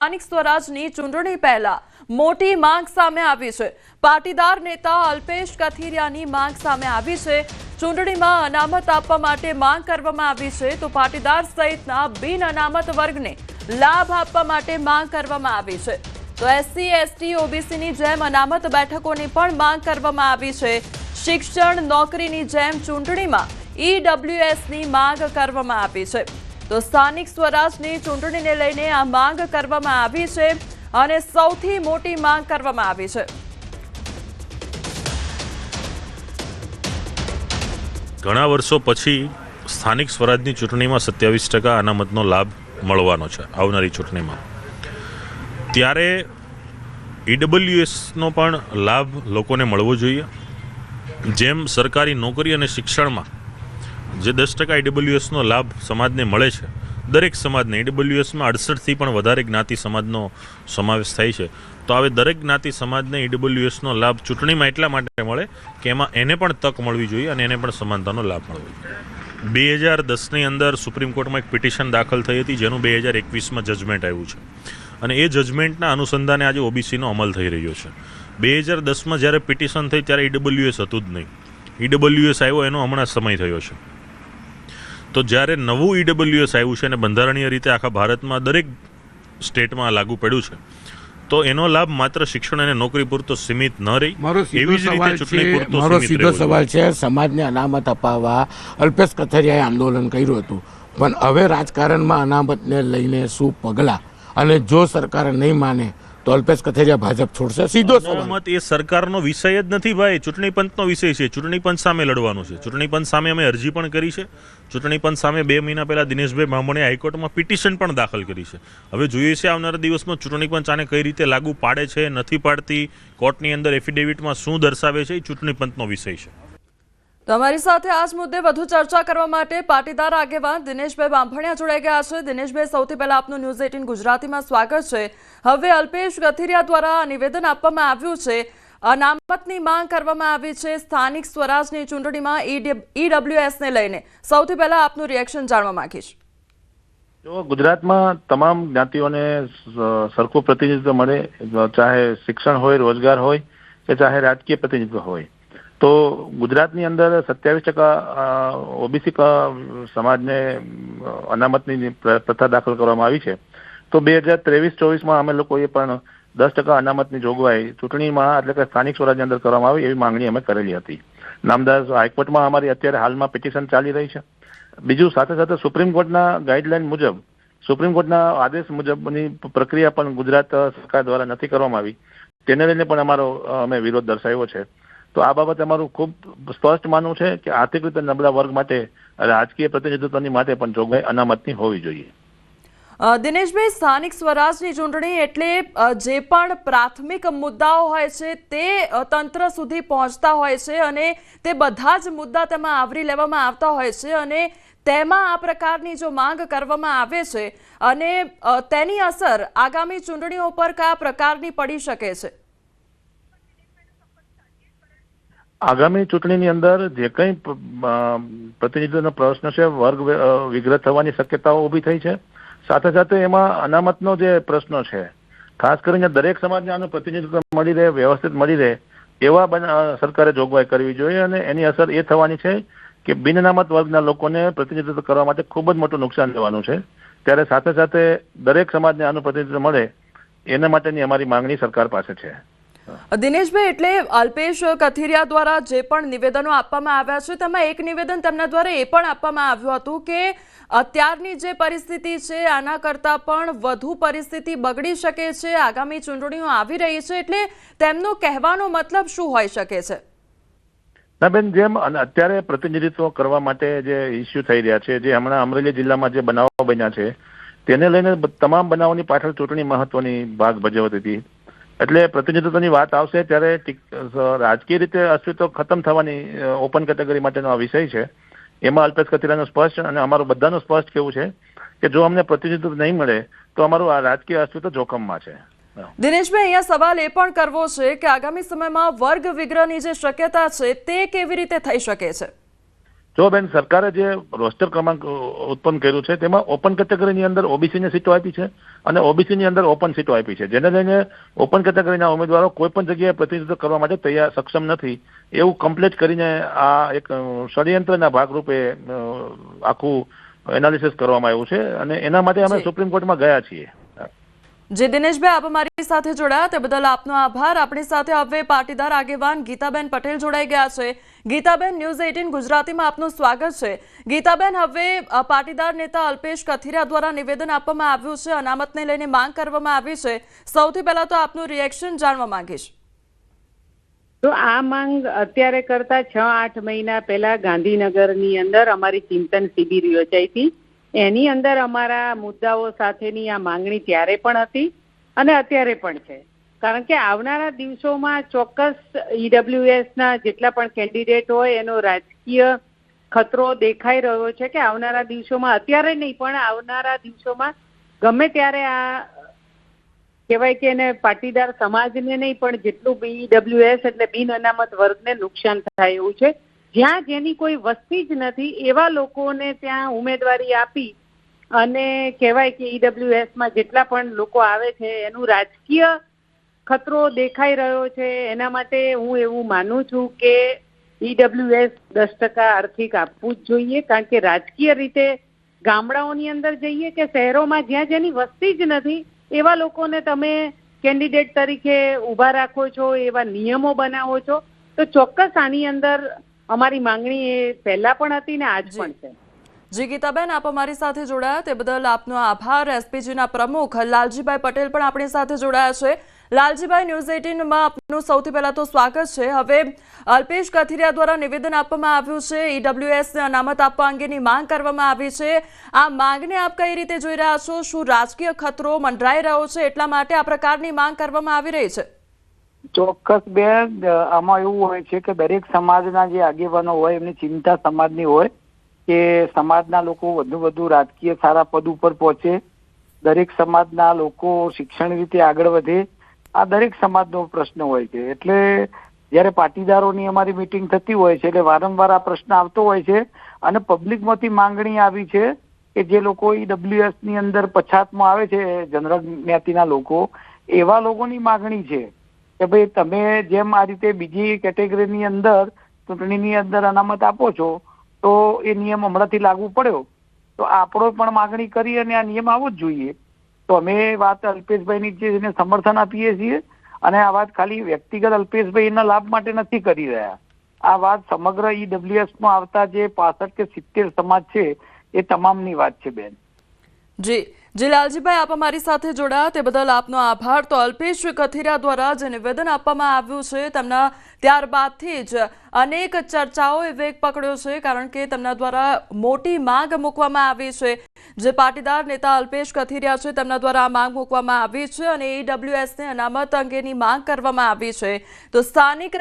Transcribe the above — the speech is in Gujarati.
સ્થાનિક સ્વરાજની ચૂંટણી પહેલા મોટી માંગ સામે આવી છે। પાટીદાર નેતા અલ્પેશ કથિરિયાની માંગ સામે આવી છે। ચૂંટણીમાં અનામત આપવા માટે માંગ કરવામાં આવી છે તો પાટીદાર સહિતના બિન અનામત વર્ગને લાભ આપવા માટે માંગ કરવામાં આવી છે। તો એસસી એસટી ઓબીસીની જેમ અનામત બેઠકોની પણ માંગ કરવામાં આવી છે। શિક્ષણ નોકરીની જેમ ચૂંટણીમાં ઈડબ્લ્યુએસની માંગ કરવામાં આવી છે। તો સ્થાનિક સ્વરાજની ચૂંટણીને લઈને આ માંગ કરવામાં આવી છે અને સૌથી મોટી માંગ કરવામાં આવી છે। ઘણા વર્ષો પછી સ્થાનિક સ્વરાજની ચૂંટણીમાં 27% અનામતનો લાભ મળવાનો છે આવનારી ચૂંટણીમાં। ત્યારે ઈડબ્લ્યુએસનો પણ લાભ લોકોને મળવો જોઈએ। જેમ સરકારી નોકરી અને શિક્ષણમાં જે 10% ઈડબ્લ્યુએસનો લાભ સમાજને મળે છે, દરેક સમાજને ઈડબ્લ્યુએસમાં 68થી પણ વધારે જ્ઞાતિ સમાજનો સમાવેશ થાય છે। તો હવે દરેક જ્ઞાતિ સમાજને ઈડબ્લ્યુએસનો લાભ ચૂંટણીમાં એટલા માટે મળે કે એમાં એને પણ તક મળવી જોઈએ અને એને પણ સમાનતાનો લાભ મળવો જોઈએ। 2010ની અંદર સુપ્રીમ કોર્ટમાં એક પિટિશન દાખલ થઈ હતી જેનું 2021માં જજમેન્ટ આવ્યું છે અને એ જજમેન્ટના અનુસંધાને આજે ઓબીસીનો અમલ થઈ રહ્યો છે। 2010માં જ્યારે પિટિશન થઈ ત્યારે ઈડબ્લ્યુએસ હતું જ નહીં। ઈડબ્લ્યુએસ આવ્યો એનો હમણાં સમય થયો છે। તો જ્યારે નવું ઈડબ્લ્યુએસ આવ્યું છે અને બંધારણીય રીતે આખા ભારતમાં દરેક સ્ટેટમાં લાગુ પડ્યું છે તો એનો લાભ માત્ર શિક્ષણ અને નોકરી પૂરતો સીમિત ન રહી એવી જ રીતે ચૂંટણી પૂરતો મારો સીધો સવાલ છે, સમાજને અનામત અપાવવા અલ્પેશ કથિરિયાએ આંદોલન કર્યું હતું, પણ હવે રાજકારણમાં અનામતને લઈને શું પગલાં, અને જો સરકાર નહીં માને તો અલ્પેશ કથિરિયા ભાજપ છોડશે? સીધો અનામત એ સરકારનો વિષય જ નથી ભાઈ, ચૂંટણી પંચનો વિષય છે। ચૂંટણી પંચ સામે લડવાનું છે। ચૂંટણી પંચ સામે અમે અરજી પણ કરી છે। ચૂંટણી પંચ સામે 2 મહિના પહેલા દિનેશભાઈ બામણીએ હાઈકોર્ટમાં પિટિશન પણ દાખલ કરી છે। હવે જોઈએ છે આવનારા દિવસમાં ચૂંટણી પંચ આને કઈ રીતે લાગુ પાડે છે, નથી પાડતી, કોર્ટની અંદર એફિડેવિટમાં શું દર્શાવે છે, એ ચૂંટણી પંચનો વિષય છે। તો અમારી સાથે આ જ મુદ્દે વધુ ચર્ચા કરવા માટે પાટીદાર આગેવાન દિનેશભાઈ બામભણિયા જોડાઈ ગયા છે। દિનેશભાઈ, સૌથી પહેલા આપનું ન્યૂઝ 18 ગુજરાતીમાં સ્વાગત છે। હવે અલ્પેશ કથિરિયા દ્વારા નિવેદન આપવામાં આવ્યું છે, અનામતની માંગ કરવામાં આવી છે સ્થાનિક સ્વરાજની ચૂંટણીમાં ઈડબ્લ્યુએસને લઈને। સૌથી પહેલા આપનું રિએક્શન જાણવા માંગીશ। જો ગુજરાતમાં તમામ જ્ઞાતિઓને સરખું પ્રતિનિધિત્વ મળે, ચાહે શિક્ષણ હોય, રોજગાર હોય કે ચાહે રાજકીય પ્રતિનિધિત્વ હોય, તો ગુજરાતની અંદર 27% ઓબીસી સમાજને અનામતની પ્રથા દાખલ કરવામાં આવી છે। તો 2023-24માં અમે લોકોએ પણ 10% અનામતની જોગવાઈ ચૂંટણીમાં એટલે કે સ્થાનિક સ્વરાજની અંદર કરવામાં આવે એવી માંગણી અમે કરેલી હતી। નામદાર હાઈકોર્ટમાં અમારી અત્યારે હાલમાં પિટિશન ચાલી રહી છે। બીજું સાથે સાથે સુપ્રીમ કોર્ટના ગાઈડલાઈન મુજબ, સુપ્રીમ કોર્ટના આદેશ મુજબની પ્રક્રિયા પણ ગુજરાત સરકાર દ્વારા નથી કરવામાં આવી, તેને લઈને પણ અમારો અમે વિરોધ દર્શાવ્યો છે। તો આ બાબતે અમારું ખૂબ સ્પષ્ટ માનવું છે કે આર્થિક રીતે નબળા વર્ગ માટે રાજકીય પ્રતિનિધિત્વની માટે પણ જોગવાઈ અનામતની હોવી જોઈએ। દિનેશભાઈ, સ્થાનિક સ્વરાજની ચૂંટણી એટલે જે પણ પ્રાથમિક મુદ્દાઓ હોય છે તે તંત્ર સુધી પહોંચતા હોય છે અને તે બધા જ મુદ્દા તેમાં આવરી લેવામાં આવતા હોય છે અને તેમાં આ પ્રકારની જો માંગ કરવામાં આવે છે અને તેની અસર આગામી ચૂંટણીઓ પર કયા પ્રકારની પડી શકે છે? આગામી ચૂંટણીની અંદર જે કંઈ પ્રતિનિધિત્વનો પ્રશ્ન છે, વર્ગ વિગ્રહ થવાની શક્યતાઓ ઊભી થઈ છે। સાથે સાથે એમાં અનામતનો જે પ્રશ્ન છે, ખાસ કરીને દરેક સમાજને આનું પ્રતિનિધિત્વ મળી રહે, વ્યવસ્થિત મળી રહે એવા સરકારે જોગવાઈ કરવી જોઈએ અને એની અસર એ થવાની છે કે બિન અનામત વર્ગના લોકોને પ્રતિનિધિત્વ કરવા માટે ખૂબ જ મોટું નુકસાન થવાનું છે। ત્યારે સાથે સાથે દરેક સમાજને આનું પ્રતિનિધિત્વ મળે એના માટેની અમારી માંગણી સરકાર પાસે છે। દિનેશભાઈ, એટલે અલ્પેશ કથિરિયા દ્વારા જે પણ નિવેદનો આપવામાં આવ્યા છે તેમાં એક નિવેદન તેમના દ્વારા એ પણ આપવામાં આવ્યું હતું કે અત્યારની જે પરિસ્થિતિ છે આના કરતાં પણ વધુ પરિસ્થિતિ બગડી શકે છે, આગામી ચૂંટણીઓ આવી રહી છે, એટલે તેમનો કહેવાનો મતલબ શું હોઈ શકે છે? ના બેન, જેમ અત્યારે પ્રતિનિધિત્વ કરવા માટે જે ઇસ્યુ થઈ રહ્યા છે, જે હમણાં અમરેલી જિલ્લામાં જે બનાવો બન્યા છે તેને લઈને તમામ બનાવોની પાછળ ચૂંટણી મહત્વની ભાગ ભજવતી હતી। એટલે પ્રતિનિધિત્વની વાત આવશે ત્યારે રાજકીય રીતે અસ્તિત્વ ખતમ થવાની ઓપન કેટેગરી માટેનો આ વિષય છે। એમાં અલ્પેશ કથિરિયાનું સ્પષ્ટ અને અમારું બધાનું સ્પષ્ટ કહેવું છે કે જો અમને પ્રતિનિધિત્વ નહીં મળે તો અમારું આ રાજકીય અસ્તિત્વ જોખમમાં છે। દિનેશભાઈ, અહીંયા સવાલ એ પણ કરવો છે કે આગામી સમયમાં વર્ગ વિગ્રહની જે શક્યતા છે તે કેવી રીતે થઈ શકે છે? જો બેન, સરકારે જે રોસ્ટર ક્રમાંક ઉત્પન્ન કર્યું છે તેમાં ઓપન કેટેગરીની અંદર ઓબીસી ની સીટો આપી છે અને ઓબીસી ની અંદર ઓપન સીટો આપી છે, જેને લઈને ઓપન કેટેગરીના ઉમેદવારો કોઈ પણ જગ્યાએ પ્રતિનિધિત્વ કરવા માટે સક્ષમ નથી એવું કમ્પ્લીટ કરીને આ એક ષડયંત્રના ભાગરૂપે આખું એનાલિસિસ કરવામાં આવ્યું છે અને એના માટે અમે સુપ્રીમ કોર્ટમાં ગયા છીએ. જે દિનેશભાઈ, આપ અમારી સાથે જોડાયા તે બદલ આપનો આભાર. આપણી સાથે હવે પાટીદાર આગેવાન ગીતાબેન પટેલ જોડાઈ ગયા છે. ગીતાબેન, ન્યૂઝ 18 ગુજરાતીમાં આપનું સ્વાગત છે. ગીતાબેન, હવે પાટીદાર નેતા અલ્પેશ કથિરિયા દ્વારા નિવેદન આપવામાં આવ્યું છે, અનામતને લઈને માંગ કરવામાં આવી છે. સૌથી પહેલા તો આપનું રિએક્શન જાણવા માંગીશ. તો આ માંગ અત્યારે કરતા 6-8 મહિના પહેલા ગાંધીનગરની અંદર અમારી ચિંતન શિબિર યોજાઈ હતી. એની અંદર અમારા મુદ્દાઓ સાથેની આ માંગણી ત્યારે પણ હતી અને અત્યારે પણ છે. કારણ કે આવનારા દિવસોમાં ચોક્કસ ઈડબ્લ્યુએસના જેટલા પણ કેન્ડિડેટ હોય એનો રાજકીય ખતરો દેખાઈ રહ્યો છે કે આવનારા દિવસોમાં, અત્યારે નહીં પણ આવનારા દિવસોમાં ગમે ત્યારે આ કહેવાય કે એને પાટીદાર સમાજને નહીં પણ જેટલું ઈડબ્લ્યુએસ એટલે બિન અનામત વર્ગને નુકસાન થાય એવું છે. જ્યાં જેની કોઈ વસ્તી જ નથી એવા લોકોને ત્યાં ઉમેદવારી આપી અને કહેવાય કે ઈડબ્લ્યુએસમાં જેટલા પણ લોકો આવે છે એનું રાજકીય ખતરો દેખાઈ રહ્યો છે. એના માટે હું એવું માનું છું કે ઈડબ્લ્યુએસ 10% આર્થિક આપવું જ જોઈએ, કારણ કે રાજકીય રીતે ગામડાઓની અંદર જઈએ કે શહેરોમાં જ્યાં જેની વસ્તી જ નથી એવા લોકોને તમે કેન્ડિડેટ તરીકે ઊભા રાખો છો, એવા નિયમો બનાવો છો, તો ચોક્કસ આની અંદર અમારી માંગણી એ પહેલા પણ હતી ને આજ પણ છે. જી ગીતાબેન, આપ અમારી સાથે જોડાયા તે બદલ આપનો આભાર. એસપીજીના પ્રમુખ લાલજીભાઈ પટેલ પણ આપણી સાથે જોડાયા છે. લાલજીભાઈ, ન્યૂઝ 18માં આપનું સૌથી પહેલા તો સ્વાગત છે. હવે અલ્પેશ કથિરિયા દ્વારા નિવેદન આપવામાં આવ્યું છે, ઈડબ્લ્યુએસને અનામત આપવા અંગેની માંગ કરવામાં આવી છે. આ માંગને આપ કઈ રીતે જોઈ રહ્યા છો? શું રાજકીય ખતરો મંડરાઈ રહ્યો છે એટલા માટે આ પ્રકારની માંગ કરવામાં આવી રહી છે? ચોક્કસ બેન, આમાં એવું હોય છે કે દરેક સમાજના જે આગેવાનો હોય એમની ચિંતા સમાજની હોય કે સમાજના લોકો વધુ રાજકીય સારા પદ ઉપર પહોંચે, દરેક સમાજના લોકો શિક્ષણ રીતે આગળ વધે, આ દરેક સમાજનો પ્રશ્ન હોય છે. એટલે જયારે પાટીદારોની અમારી મીટિંગ થતી હોય છે એટલે વારંવાર આ પ્રશ્ન આવતો હોય છે અને પબ્લિકમાંથી માંગણી આવી છે કે જે લોકો ઈડબ્લ્યુએસ ની અંદર પછાતમાં આવે છે, જનરલ જ્ઞાતિના લોકો, એવા લોકોની માંગણી છે કે ભાઈ તમે જેમ આ રીતે બીજી કેટેગરીની અંદર ચૂંટણીની અંદર અનામત આપો છો તો એ નિયમ હમણાંથી લાગુ પડ્યો તો આપણો પણ માંગણી કરી અને આ નિયમ આવવો જ જોઈએ. તો અમે વાત અલ્પેશભાઈની જેને સમર્થન આપીએ છીએ અને આ વાત ખાલી વ્યક્તિગત અલ્પેશભાઈના લાભ માટે નથી કરી રહ્યા. આ વાત સમગ્ર ઈડબ્લ્યુએસમાં આવતા જે 65 કે 70 સમાજ છે એ તમામની વાત છે બેન. જી લાલજીભાઈ, આપ અમારી સાથે જોડાયા તે બદલ આપનો આભાર. તો અલ્પેશ કથિરિયા દ્વારા જે નિવેદન આપવામાં આવ્યું છે તેમના ત્યારબાદથી જ અનેક ચર્ચાઓએ વેગ પકડ્યો છે, કારણ કે તેમના દ્વારા મોટી માંગ મૂકવામાં આવી છે. જે પાટીદાર નેતા અલ્પેશ કથિરિયા છે તેમના દ્વારા આ માંગ મૂકવામાં આવી છે અને ઈડબ્લ્યુએસને અનામત અંગેની માંગ કરવામાં આવી છે. તો સ્થાનિક